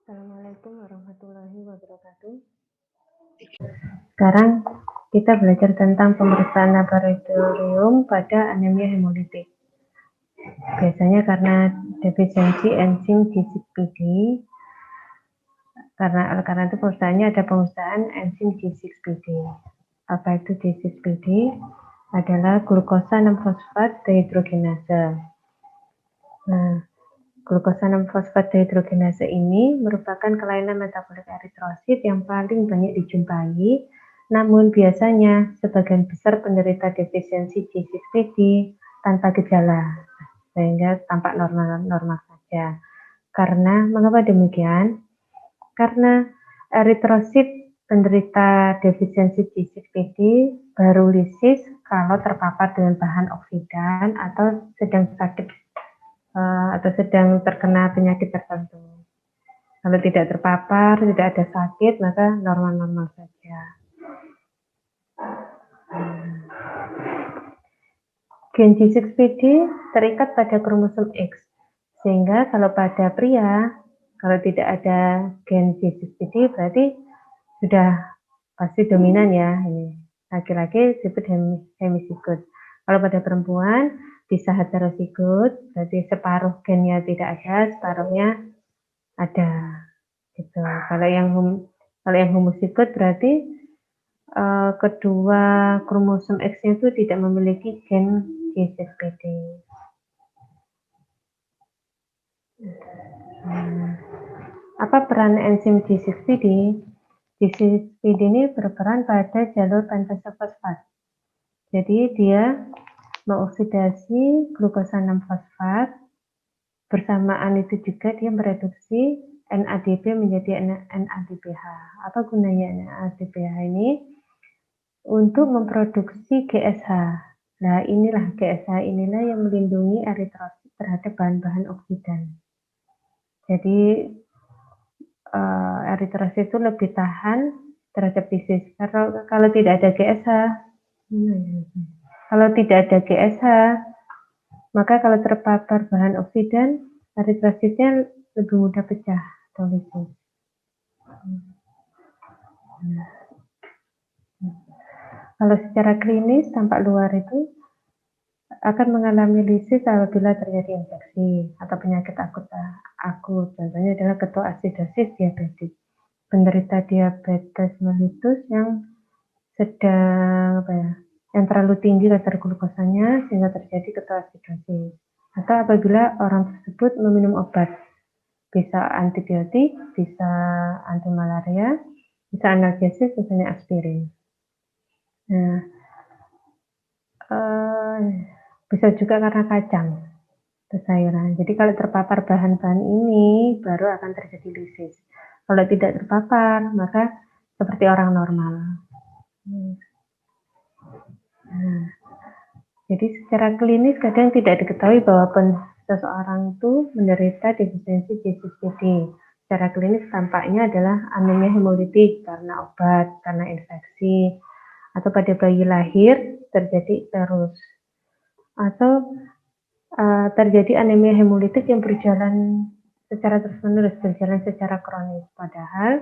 Assalamualaikum warahmatullahi wabarakatuh. Sekarang kita belajar tentang pemeriksaan laboratorium pada anemia hemolitik. Biasanya karena defisiensi enzim G6PD, karena itu perusahaannya ada pemeriksaan enzim G6PD. Apa itu G6PD? Adalah glukosa 6-fosfat dehidrogenase. Nah, glukosa 6-fosfat dehidrogenase ini merupakan kelainan metabolik eritrosit yang paling banyak dijumpai, namun biasanya sebagian besar penderita defisiensi G6PD tanpa gejala, sehingga tampak normal-normal saja. Mengapa demikian? Karena eritrosit penderita defisiensi G6PD baru lisis kalau terpapar dengan bahan oksidan atau sedang sakit atau sedang terkena penyakit tertentu. Kalau tidak terpapar, tidak ada sakit, maka normal-normal saja. Gen G6PD terikat pada kromosom X, sehingga kalau pada pria, kalau tidak ada gen G6PD berarti sudah pasti dominan ya. Ini laki-laki disebut hemizigot. Kalau pada perempuan bisa heterozigot, berarti separuh gennya tidak ada, separuhnya ada. Gitu. Kalau yang homozigot berarti kedua kromosom X-nya itu tidak memiliki gen G6PD. Apa peran enzim G6PD? G6PD ini berperan pada jalur pentase fosfat. Jadi dia mengoksidasi glukosa 6-fosfat. Bersamaan itu juga dia mereduksi NADP menjadi NADPH. Apa gunanya NADPH ini? Untuk memproduksi GSH. Nah, GSH inilah yang melindungi eritrosit terhadap bahan-bahan oksidan. Jadi eritrosit itu lebih tahan terhadap disease. Kalau tidak ada GSH, maka kalau terpapar bahan oksidan, eritrositnya lebih mudah pecah atau lisis. Kalau secara klinis tampak luar itu akan mengalami lisis apabila terjadi infeksi atau penyakit akut. Contohnya adalah ketoasidosis diabetik. Penderita diabetes mellitus yang sedang yang terlalu tinggi kadar glukosanya sehingga terjadi ketoasidosis. Atau apabila orang tersebut meminum obat, bisa antibiotik, bisa anti malaria, bisa analgesis, misalnya aspirin. Nah, bisa juga karena kacang atau sayuran. Jadi kalau terpapar bahan-bahan ini baru akan terjadi lisis. Kalau tidak terpapar, maka seperti orang normal. Nah, jadi secara klinis kadang tidak diketahui bahwa seseorang itu menderita defisiensi G6PD. Secara klinis tampaknya adalah anemia hemolitik karena obat, karena infeksi, atau pada bayi lahir terjadi terus, atau terjadi anemia hemolitik yang berjalan secara terus-menerus, berjalan secara kronis. Padahal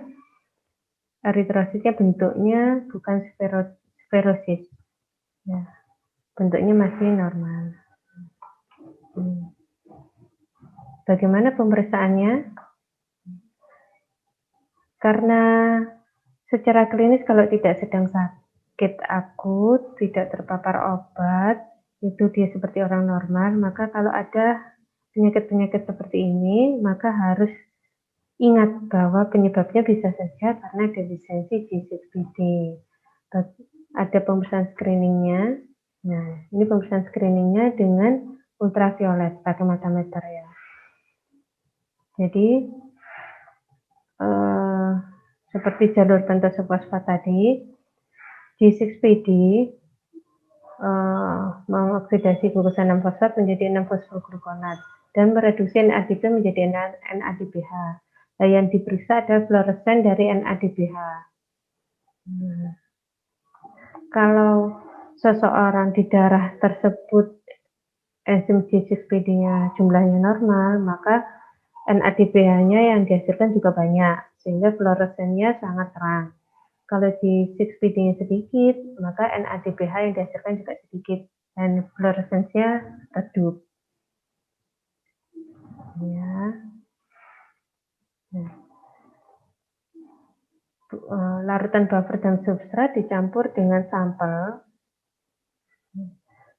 eritrositnya bentuknya bukan sferosis, ya, bentuknya masih normal. Bagaimana pemeriksaannya? Karena secara klinis kalau tidak sedang sakit akut, tidak terpapar obat, itu dia seperti orang normal, maka kalau ada penyakit-penyakit seperti ini, maka harus ingat bahwa penyebabnya bisa saja karena defisiensi G6PD. Ada pemeriksaan screeningnya. Nah, ini pemeriksaan screeningnya dengan ultraviolet pakai matometer ya. Jadi seperti jalur pentase fosfat tadi, G6PD mengoksidasi glukosa 6-fosfat menjadi 6-fosfoglukonat dan mereduksi NADP menjadi NADPH. Nah, yang diperiksa adalah fluoresen dari NADPH. Kalau seseorang di darah tersebut enzim G6PD-nya jumlahnya normal, maka NADPH-nya yang dihasilkan juga banyak, sehingga fluoresennya sangat terang. Kalau di 6PD-nya sedikit, maka NADPH yang dihasilkan juga sedikit, dan fluoresensinya redup. Ya. Nah. Larutan buffer dan substrat dicampur dengan sampel,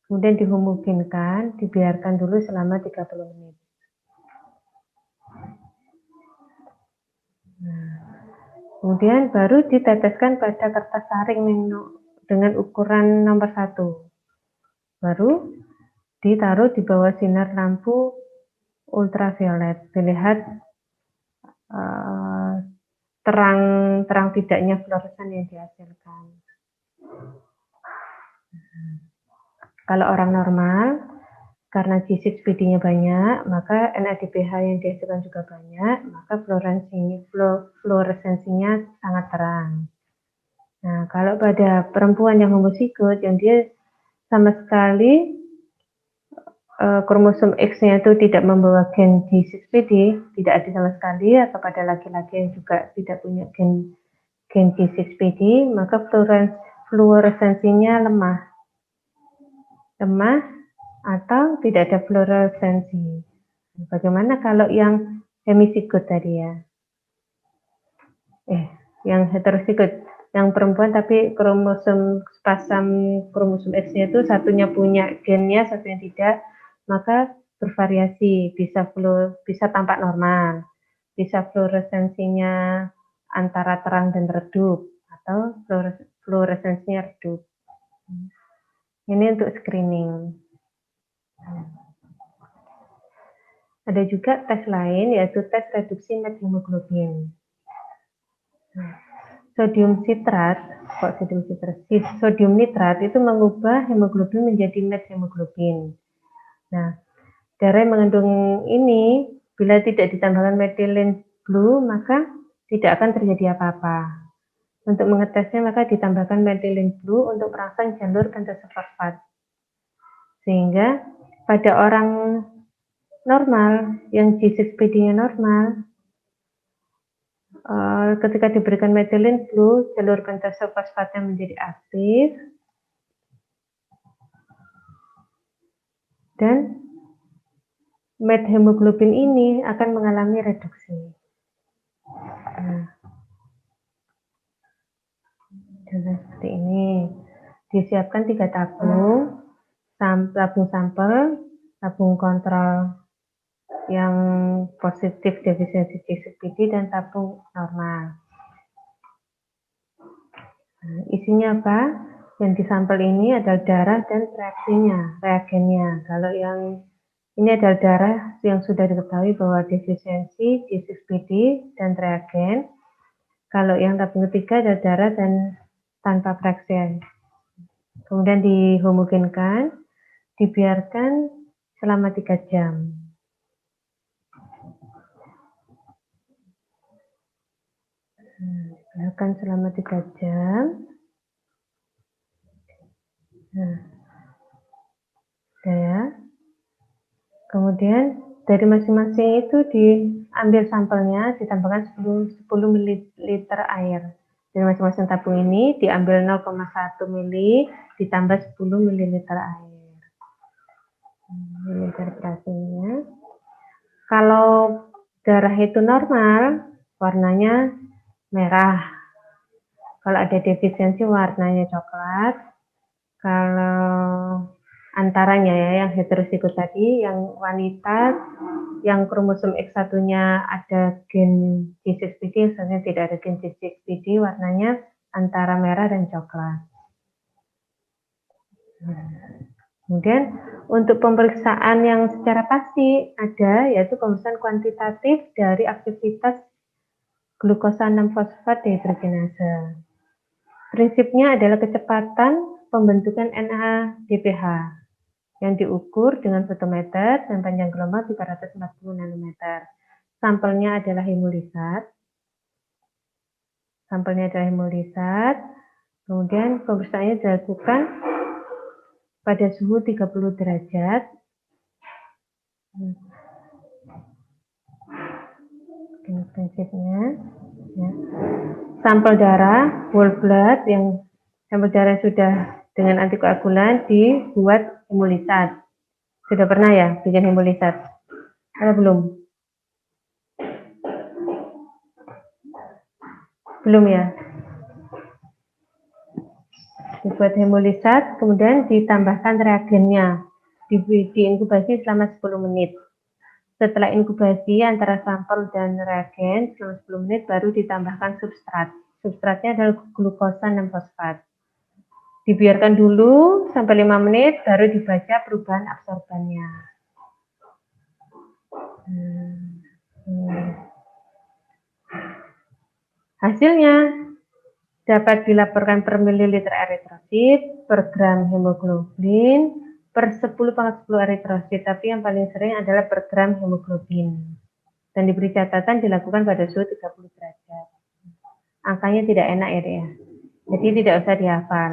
kemudian dihomogenkan, dibiarkan dulu selama 30 menit. Nah, kemudian baru diteteskan pada kertas saring dengan ukuran nomor 1. Baru ditaruh di bawah sinar lampu ultraviolet. Dilihat terang tidaknya fluoresan yang dihasilkan. Kalau orang normal, karena G6PD-nya banyak, maka NADPH yang dihasilkan juga banyak, maka fluoresensinya sangat terang. Nah, kalau pada perempuan yang homozigot, yang dia sama sekali kromosom X-nya itu tidak membawa gen G6PD, tidak ada sama sekali, atau pada laki-laki yang juga tidak punya gen G6PD, maka fluoresensinya lemah atau tidak ada fluoresensi. Bagaimana kalau yang hemizigot tadi ya? Yang heterozigot, yang perempuan tapi spasam kromosom X-nya itu satunya punya gennya, satunya tidak, maka bervariasi, bisa tampak normal, bisa fluoresensinya antara terang dan redup, atau fluoresensinya redup. Ini untuk screening. Ada juga tes lain, yaitu tes reduksi methemoglobin. Sodium nitrat itu mengubah hemoglobin menjadi methemoglobin. Nah, darah yang mengandung ini bila tidak ditambahkan methylene blue maka tidak akan terjadi apa-apa. Untuk mengetesnya maka ditambahkan methylene blue untuk merangsang jalur pentose fosfat. Sehingga pada orang normal yang G6PD-nya normal, ketika diberikan methylene blue, jalur pentose fosfatnya menjadi aktif dan methemoglobin ini akan mengalami reduksi. Nah, seperti ini. Disiapkan 3 tabung sampel, tabung kontrol yang positif defisiensi G6PD dan tabung normal. Nah, isinya apa? Yang di sampel ini adalah darah dan reagennya. Kalau yang ini adalah darah yang sudah diketahui bahwa defisiensi G6PD dan reagen. Kalau yang tabung ketiga adalah darah dan tanpa reagen. Kemudian dihomogenkan, dibiarkan selama 3 jam. Dibiarkan selama 3 jam. Nah, ya. Kemudian dari masing-masing itu diambil sampelnya, ditambahkan 10 ml air. Dari masing-masing tabung ini diambil 0,1 ml, ditambah 10 ml air. Ini interpretasinya. Kalau darah itu normal, warnanya merah. Kalau ada defisiensi warnanya coklat. Kalau antaranya ya, yang heterozigot tadi, yang wanita, yang kromosom X1-nya ada gen G6PD, sebenarnya tidak ada gen G6PD, warnanya antara merah dan coklat. Kemudian untuk pemeriksaan yang secara pasti ada, yaitu pemeriksaan kuantitatif dari aktivitas glukosa 6-fosfat dehidrogenase. Prinsipnya adalah kecepatan pembentukan NADPH yang diukur dengan fotometer dan panjang gelombang 340 nanometer. Sampelnya adalah hemolisat. Kemudian pemeriksaannya dilakukan pada suhu 30 derajat. prinsipnya. Ya. Sampel darah, whole blood, yang sampel darah sudah dengan antikoagulan dibuat hemolisat. Sudah pernah ya bikin hemolisat? Atau belum? Belum ya? Dibuat hemolisat, kemudian ditambahkan reagennya, diinkubasi selama 10 menit. Setelah inkubasi antara sampel dan reagen selama 10 menit baru ditambahkan substrat. Substratnya adalah glukosa 6-fosfat. Dibiarkan dulu sampai 5 menit baru dibaca perubahan absorbannya. Hasilnya dapat dilaporkan per mililiter eritrosit, per gram hemoglobin, per 10⁻10 eritrosit, tapi yang paling sering adalah per gram hemoglobin. Dan diberi catatan dilakukan pada suhu 30 derajat. Angkanya tidak enak ya, Dek. Jadi tidak usah dihafal.